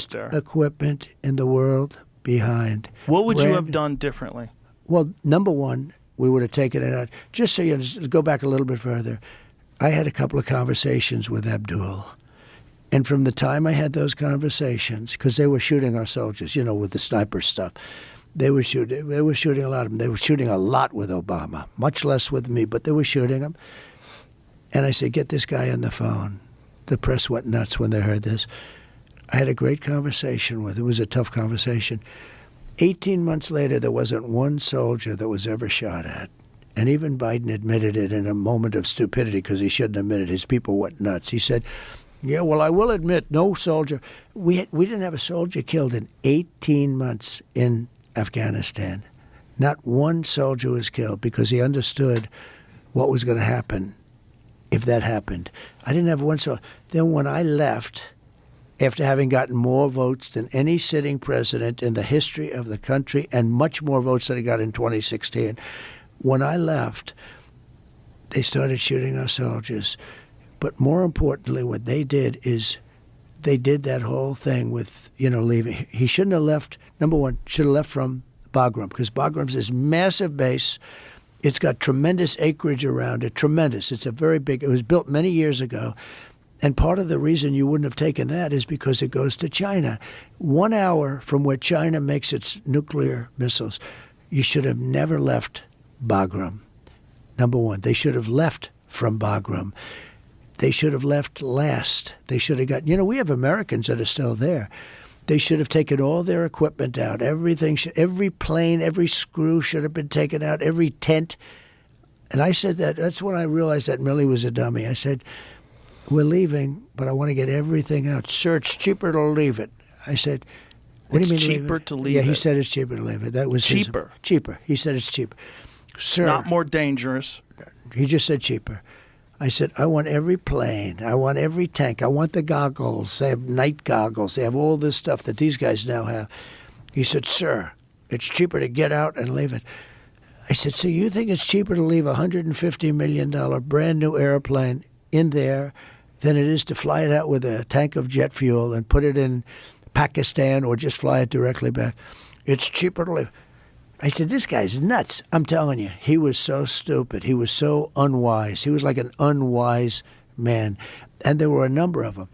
best equipment in the world behind. What would you have done differently? Well, number one, we would have taken it out. Just so you understand, go back a little bit further, I had a couple of conversations with Abdul. And from the time I had those conversations, because they were shooting our soldiers, with the sniper stuff, they were shooting a lot of them. They were shooting a lot with Obama, much less with me, but they were shooting them. And I said, get this guy on the phone. The press went nuts when they heard this. I had a great conversation with him. It was a tough conversation. 18 months later, there wasn't one soldier that was ever shot at. And even Biden admitted it in a moment of stupidity because he shouldn't admit it. His people went nuts. He said, yeah, well, I will admit, no soldier. We didn't have a soldier killed in 18 months in Afghanistan. Not one soldier was killed because he understood what was going to happen if that happened. I didn't have one soldier. Then when I left, after having gotten more votes than any sitting president in the history of the country and much more votes than I got in 2016, when I left, they started shooting our soldiers. But more importantly, what they did is they did that whole thing with, leaving. He shouldn't have left. Number one, should have left from Bagram because Bagram's this massive base. It's got tremendous acreage around it, tremendous. It was built many years ago. And part of the reason you wouldn't have taken that is because it goes to China. 1 hour from where China makes its nuclear missiles, you should have never left Bagram. Number one, they should have left from Bagram. They should have left last. They should have got, we have Americans that are still there. They should have taken all their equipment out. Everything, every plane, every screw should have been taken out, every tent. And I said that's when I realized that Millie was a dummy. I said, we're leaving, but I want to get everything out. Sir, it's cheaper to leave it. I said, what do you mean cheaper to leave it? Yeah, he said it's cheaper to leave it. That was cheaper. Cheaper. He said it's cheaper. Sir. Not more dangerous. He just said cheaper. I said, I want every plane. I want every tank. I want the goggles. They have night goggles. They have all this stuff that these guys now have. He said, sir, it's cheaper to get out and leave it. I said, so you think it's cheaper to leave a $150 million brand new airplane in there than it is to fly it out with a tank of jet fuel and put it in Pakistan or just fly it directly back? It's cheaper to leave. I said, this guy's nuts. I'm telling you, he was so stupid. He was so unwise. He was like an unwise man. And there were a number of them.